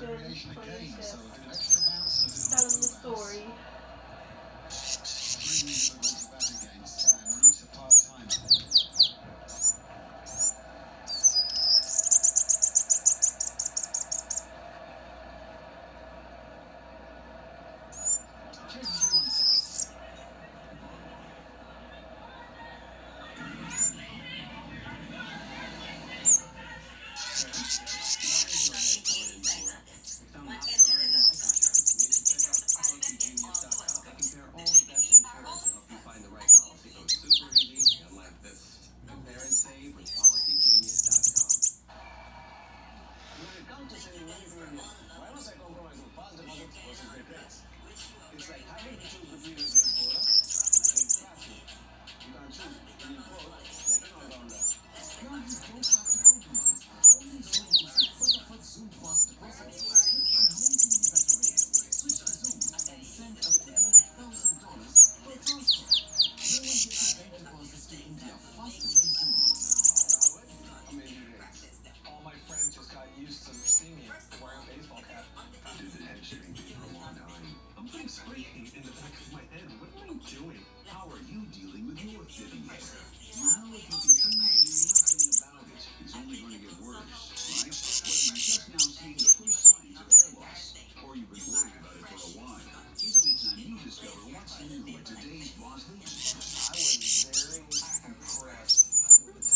variation again, so Felicia. an extra bounce of Tell them the romance. story. Screaming that went to bat against, and Roots a part-timer. Change 2-1-6.